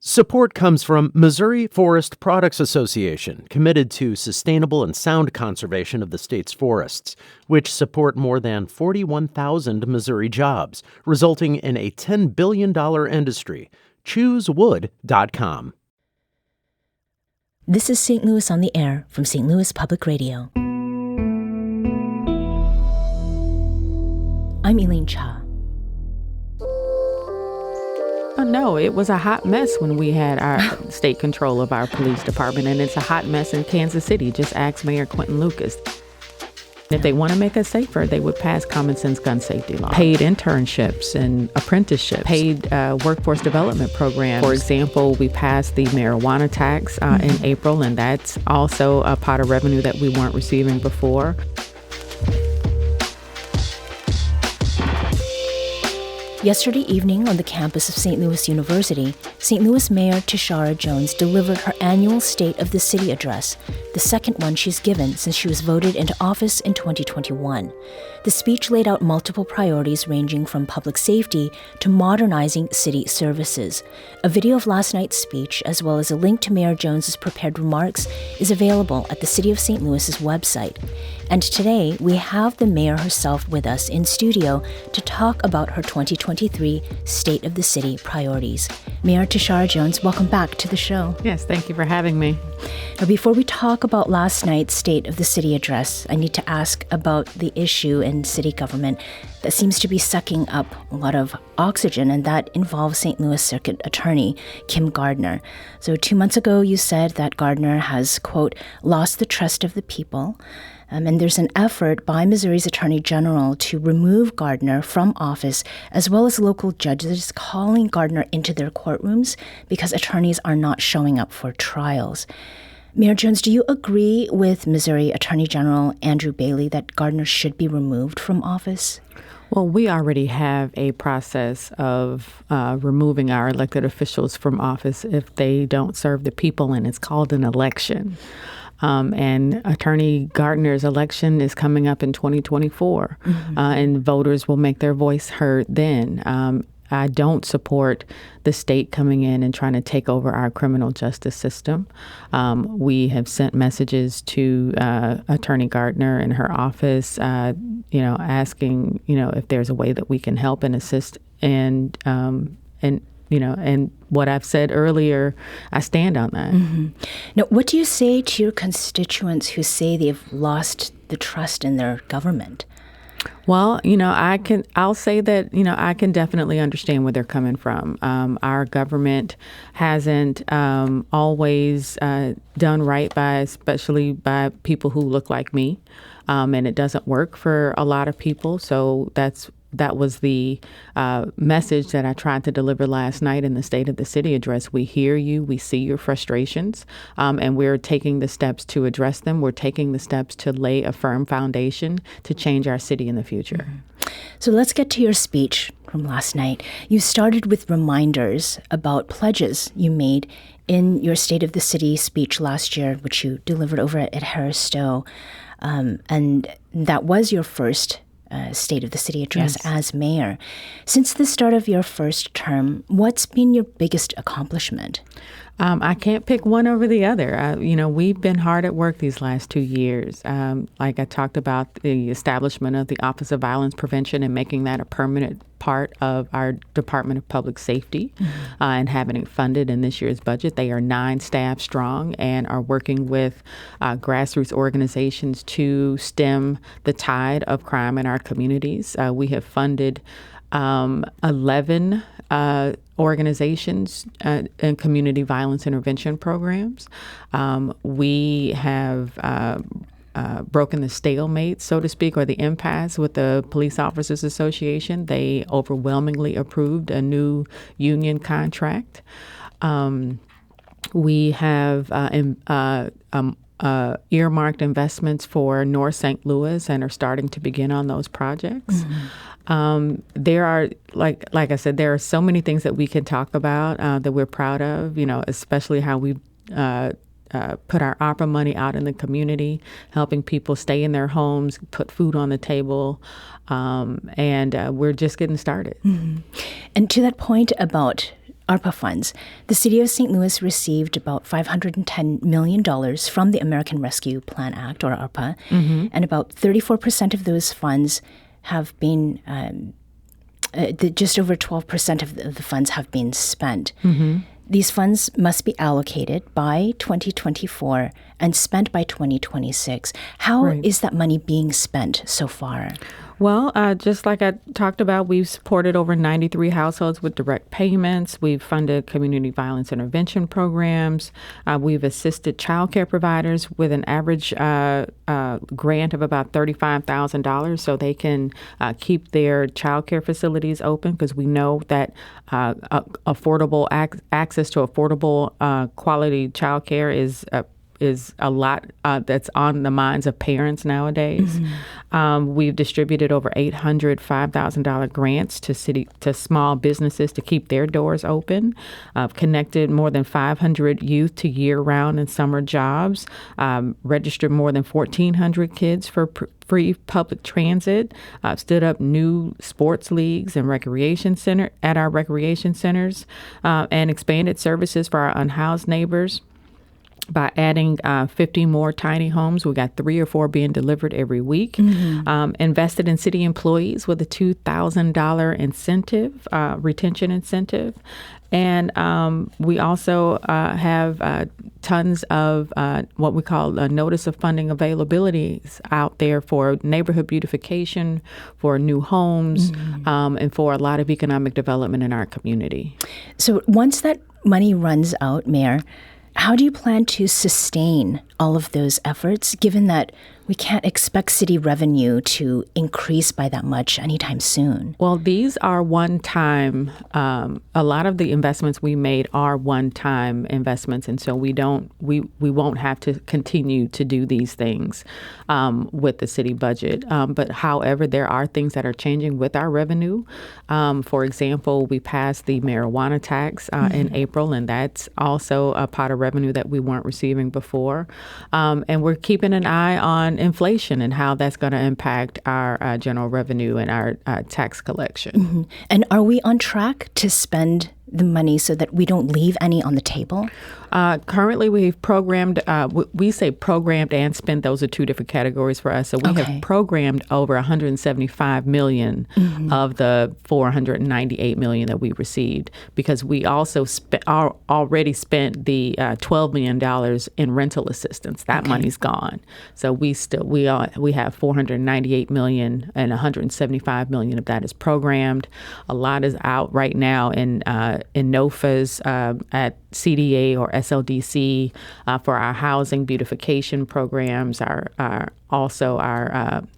Support comes from Missouri Forest Products Association, committed to sustainable and sound conservation of the state's forests, which support more than 41,000 Missouri jobs, resulting in a $10 billion industry. ChooseWood.com. This is St. Louis on the Air from St. Louis Public Radio. I'm Elaine Cha. No, it was a hot mess when we had our state control of our police department, and it's a hot mess in Kansas City. Just ask Mayor Quentin Lucas. If they want to make us safer, they would pass common sense gun safety laws. Paid internships and apprenticeships, paid workforce development programs. For example, we passed the marijuana tax in April, and that's also a pot of revenue that we weren't receiving before. Yesterday evening on the campus of St. Louis University, St. Louis Mayor Tishaura Jones delivered her annual State of the City address, the second one she's given since she was voted into office in 2021. The speech laid out multiple priorities ranging from public safety to modernizing city services. A video of last night's speech, as well as a link to Mayor Jones's prepared remarks, is available at the City of St. Louis's website. And today, we have the mayor herself with us in studio to talk about her 2023 State of the City priorities. Mayor Tishaura Jones, welcome back to the show. Yes, thank you for having me. Now, before we talk about last night's State of the City address, I need to ask about the issue in city government that seems to be sucking up a lot of oxygen, and that involves St. Louis Circuit Attorney Kim Gardner. So 2 months ago, you said that Gardner has, quote, lost the trust of the people. And there's an effort by Missouri's Attorney General to remove Gardner from office, as well as local judges calling Gardner into their courtrooms because attorneys are not showing up for trials. Mayor Jones, do you agree with Missouri Attorney General Andrew Bailey that Gardner should be removed from office? Well, we already have a process of removing our elected officials from office if they don't serve the people, and it's called an election. And Attorney Gardner's election is coming up in 2024, and voters will make their voice heard then. I don't support the state coming in and trying to take over our criminal justice system. We have sent messages to Attorney Gardner and her office, asking, if there's a way that we can help and assist, and what I've said earlier, I stand on that. Now, what do you say to your constituents who say they've lost the trust in their government? Well, I'll say that, I can definitely understand where they're coming from. Our government hasn't always done right especially by people who look like me. And it doesn't work for a lot of people. So that was the message that I tried to deliver last night in the State of the City address. We hear you, we see your frustrations, and we're taking the steps to address them. We're taking the steps to lay a firm foundation to change our city in the future. So let's get to your speech from last night. You started with reminders about pledges you made in your State of the City speech last year, which you delivered over at Harris Stowe, and that was your first State of the City address as mayor. Since the start of your first term, what's been your biggest accomplishment? I can't pick one over the other. We've been hard at work these last 2 years. Like I talked about the establishment of the Office of Violence Prevention and making that a permanent part of our Department of Public Safety and having it funded in this year's budget. They are 9 staff strong and are working with grassroots organizations to stem the tide of crime in our communities. We have funded 11 organizations and community violence intervention programs. We have broken the stalemate, so to speak, or the impasse with the Police Officers Association. They overwhelmingly approved a new union contract. We have earmarked investments for North St. Louis and are starting to begin on those projects. There are, like I said, there are so many things that we can talk about that we're proud of, especially how we put our ARPA money out in the community, helping people stay in their homes, put food on the table, and we're just getting started. And to that point about ARPA funds. The city of St. Louis received about $510 million from the American Rescue Plan Act, or ARPA, and about 34% of those funds have been, just over 12% of the funds have been spent. These funds must be allocated by 2024 and spent by 2026. How is that money being spent so far? Well, just like I talked about, we've supported over 93 households with direct payments. We've funded community violence intervention programs. We've assisted child care providers with an average grant of about $35,000 so they can keep their child care facilities open, because we know that affordable access to affordable quality child care is a lot that's on the minds of parents nowadays. We've distributed over 800 $5,000 grants to small businesses to keep their doors open. Connected more than 500 youth to year-round and summer jobs. Registered more than 1,400 kids for free public transit. Stood up new sports leagues and recreation center at our recreation centers, and expanded services for our unhoused neighbors by adding 50 more tiny homes. We got 3 or 4 being delivered every week. Invested in city employees with a $2,000 incentive, retention incentive. And we also have tons of what we call a notice of funding availabilities out there for neighborhood beautification, for new homes, and for a lot of economic development in our community. So once that money runs out, Mayor, how do you plan to sustain all of those efforts, given that we can't expect city revenue to increase by that much anytime soon? Well, these are one-time. A lot of the investments we made are one-time investments, and so we won't have to continue to do these things with the city budget. But however, there are things that are changing with our revenue. For example, we passed the marijuana tax in April, and that's also a pot of revenue that we weren't receiving before. And we're keeping an eye on inflation and how that's going to impact our general revenue and our tax collection. And are we on track to spend the money so that we don't leave any on the table? Currently, we've programmed, we say programmed and spent. Those are two different categories for us. So we have programmed over $175 million of the $498 million that we received, because we also already spent the $12 million in rental assistance. That money's gone. So we have $498 million, and $175 million of that is programmed. A lot is out right now in NOFAs at CDA or SLDC for our housing beautification programs, our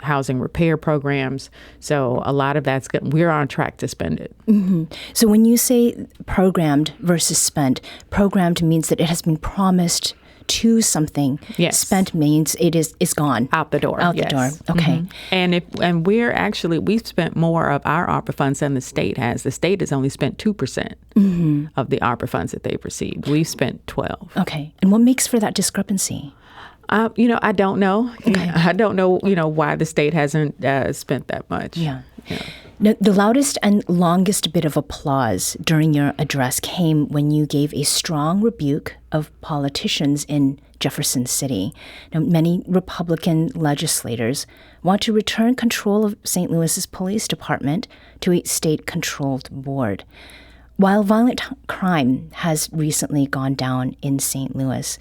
housing repair programs. So a lot of that's good. We're on track to spend it. So when you say programmed versus spent, programmed means that it has been promised to something. Yes. Spent means it's gone. Out the door. Out the door. Okay. And we've spent more of our ARPA funds than the state has. The state has only spent 2% of the ARPA funds that they've received. We've spent 12. Okay. And what makes for that discrepancy? I don't know. Okay. I don't know, why the state hasn't spent that much. Yeah. Now, the loudest and longest bit of applause during your address came when you gave a strong rebuke of politicians in Jefferson City. Now, many Republican legislators want to return control of St. Louis's police department to a state-controlled board. While violent crime has recently gone down in St. Louis,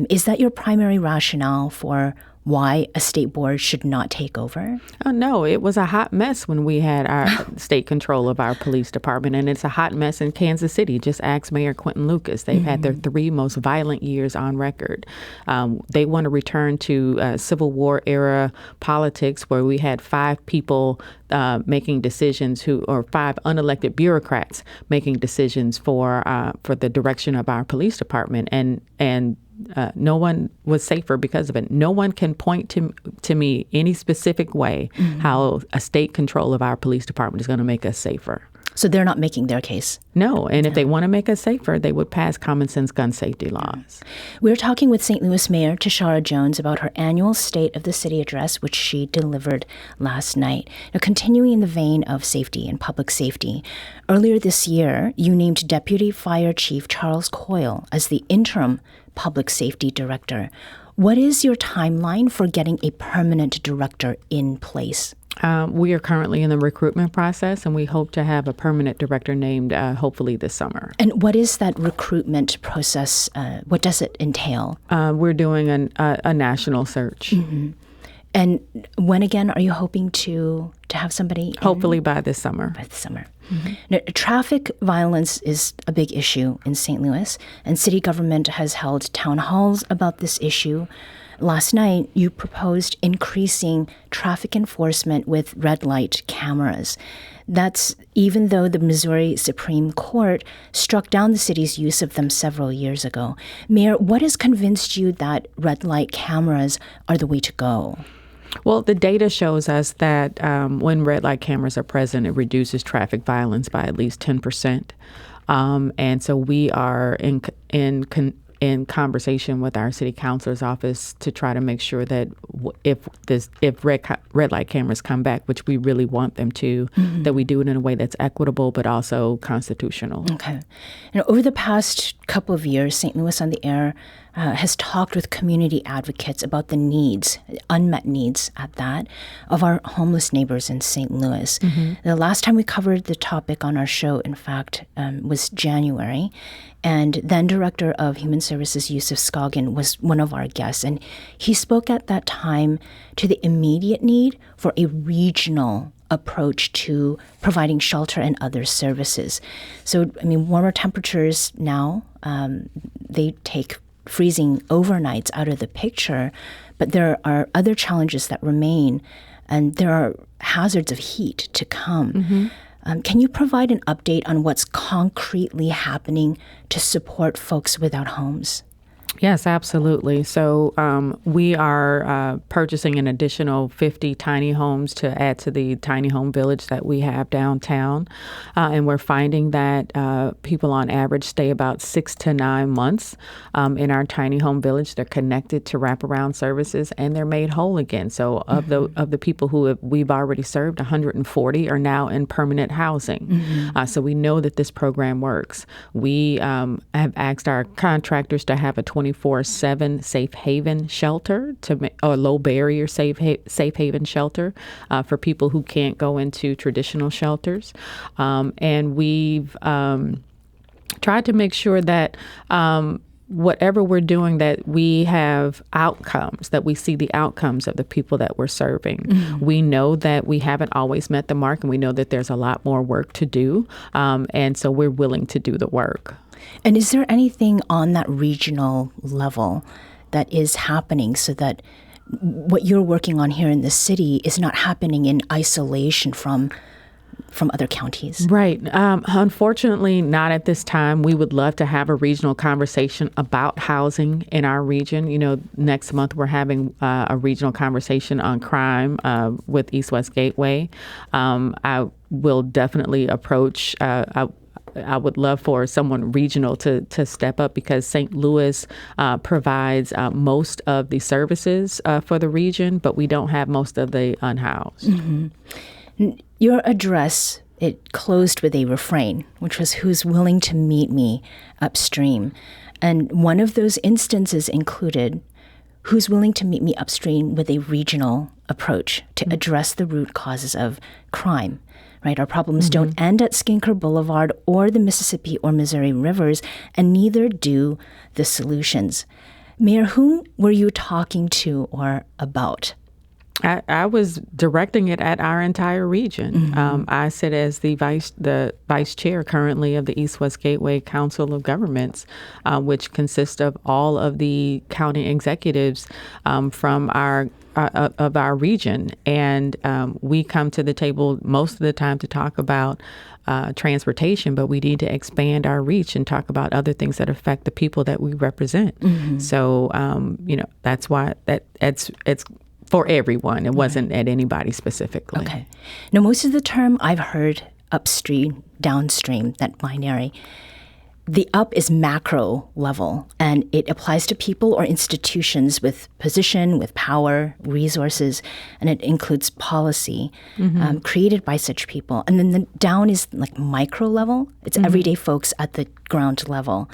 is that your primary rationale for why a state board should not take over? Oh, no, it was a hot mess when we had our state control of our police department, and it's a hot mess in Kansas City. Just ask Mayor Quentin Lucas. They've had their 3 most violent years on record. They want to return to Civil War era politics where we had 5 people making decisions or 5 unelected bureaucrats making decisions for the direction of our police department, and no one was safer because of it. No one can point to me any specific way how a state control of our police department is going to make us safer. So they're not making their case. No, and if they want to make us safer, they would pass common sense gun safety laws. We're talking with St. Louis Mayor Tishaura Jones about her annual State of the City address, which she delivered last night. Now, continuing in the vein of safety and public safety, earlier this year, you named Deputy Fire Chief Charles Coyle as the interim Public Safety Director. What is your timeline for getting a permanent director in place? We are currently in the recruitment process, and we hope to have a permanent director named hopefully this summer. And what is that recruitment process? What does it entail? We're doing a national search. Mm-hmm. And when again are you hoping to have somebody? Hopefully by this summer. By this summer. Mm-hmm. Now, traffic violence is a big issue in St. Louis, and city government has held town halls about this issue. Last night, you proposed increasing traffic enforcement with red light cameras. That's even though the Missouri Supreme Court struck down the city's use of them several years ago. Mayor, what has convinced you that red light cameras are the way to go? Well, the data shows us that when red light cameras are present, it reduces traffic violence by at least 10%. And so we are in conversation with our city councilor's office to try to make sure that if red light cameras come back, which we really want them to, that we do it in a way that's equitable but also constitutional. Okay. Over the past couple of years, St. Louis on the Air has talked with community advocates about the needs, unmet needs at that, of our homeless neighbors in St. Louis. The last time we covered the topic on our show, in fact, was January. And then Director of Human Services Yusuf Scoggin was one of our guests. And he spoke at that time to the immediate need for a regional approach to providing shelter and other services. So, warmer temperatures now, they take freezing overnights out of the picture, but there are other challenges that remain, and there are hazards of heat to come. Can you provide an update on what's concretely happening to support folks without homes? Yes, absolutely. So we are purchasing an additional 50 tiny homes to add to the tiny home village that we have downtown. And we're finding that people on average stay about 6 to 9 months in our tiny home village. They're connected to wraparound services and they're made whole again. So of the people who we've already served, 140 are now in permanent housing. So we know that this program works. We have asked our contractors to have a 24/7 safe haven shelter or low barrier safe haven shelter for people who can't go into traditional shelters. And we've tried to make sure that whatever we're doing, that we have outcomes, that we see the outcomes of the people that we're serving. We know that we haven't always met the mark, and we know that there's a lot more work to do. And so we're willing to do the work. And is there anything on that regional level that is happening so that what you're working on here in the city is not happening in isolation from other counties? Right. Unfortunately, not at this time. We would love to have a regional conversation about housing in our region. Next month we're having a regional conversation on crime with East-West Gateway. I will definitely approach I would love for someone regional to step up, because St. Louis provides most of the services for the region, but we don't have most of the unhoused. Your address, it closed with a refrain, which was, "Who's willing to meet me upstream?" And one of those instances included, "Who's willing to meet me upstream with a regional approach to address the root causes of crime?" Right? Our problems don't end at Skinker Boulevard or the Mississippi or Missouri rivers, and neither do the solutions. Mayor, whom were you talking to or about? I was directing it at our entire region. I sit as the vice chair currently of the East-West Gateway Council of Governments, which consists of all of the county executives from our region. And we come to the table most of the time to talk about transportation, but we need to expand our reach and talk about other things that affect the people that we represent. So, that's why it's for everyone. It wasn't at anybody specifically. Okay. Now, most of the term I've heard upstream, downstream, that binary. The up is macro level, and it applies to people or institutions with position, with power, resources, and it includes policy created by such people. And then the down is like micro level. It's everyday folks at the ground level.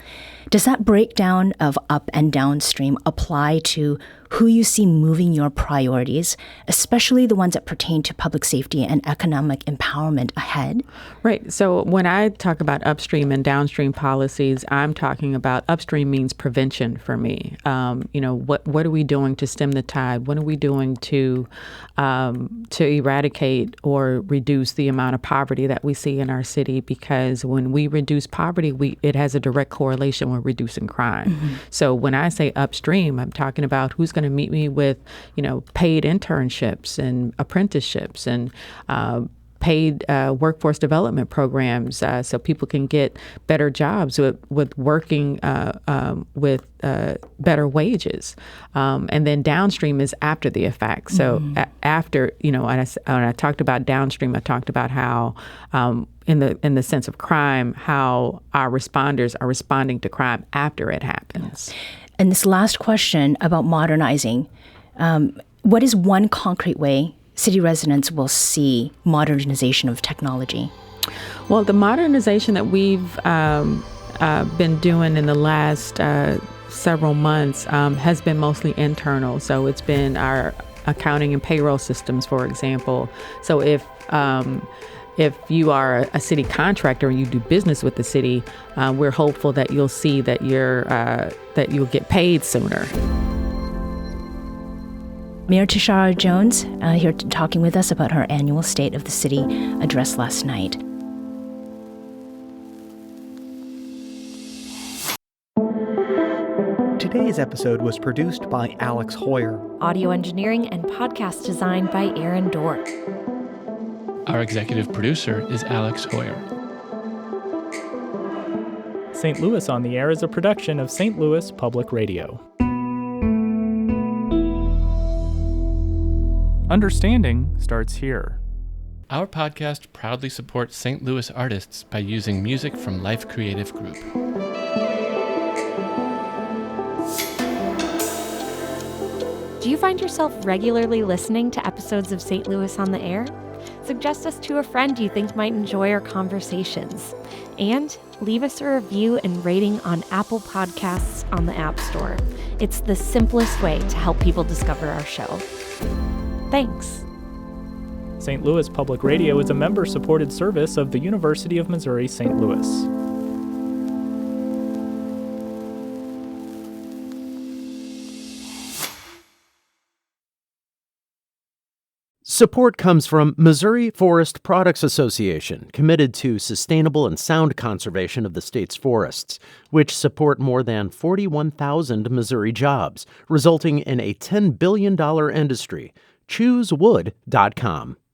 Does that breakdown of up and downstream apply to who you see moving your priorities, especially the ones that pertain to public safety and economic empowerment ahead? Right. So when I talk about upstream and downstream policies, I'm talking about upstream means prevention for me. What are we doing to stem the tide? What are we doing to eradicate or reduce the amount of poverty that we see in our city? Because when we reduce poverty, it has a direct correlation with reducing crime. So when I say upstream, I'm talking about who's going to meet me with, paid internships and apprenticeships and paid workforce development programs so people can get better jobs with working with better wages. And then downstream is after the effect. So after, when I talked about downstream, I talked about how in the sense of crime, how our responders are responding to crime after it happens. And this last question about modernizing, what is one concrete way city residents will see modernization of technology? Well, the modernization that we've been doing in the last several months has been mostly internal. So it's been our accounting and payroll systems, for example. So if you are a city contractor and you do business with the city, we're hopeful that you'll see that you'll get paid sooner. Mayor Tishaura Jones here talking with us about her annual State of the City address last night. Today's episode was produced by Alex Hoyer. Audio engineering and podcast design by Aaron Dork. Our executive producer is Alex Hoyer. St. Louis on the Air is a production of St. Louis Public Radio. Understanding starts here. Our podcast proudly supports St. Louis artists by using music from Life Creative Group. Do you find yourself regularly listening to episodes of St. Louis on the Air? Suggest us to a friend you think might enjoy our conversations. And leave us a review and rating on Apple Podcasts on the App Store. It's the simplest way to help people discover our show. Thanks. St. Louis Public Radio is a member-supported service of the University of Missouri St. Louis. Support comes from Missouri Forest Products Association, committed to sustainable and sound conservation of the state's forests, which support more than 41,000 Missouri jobs, resulting in a $10 billion industry. ChooseWood.com.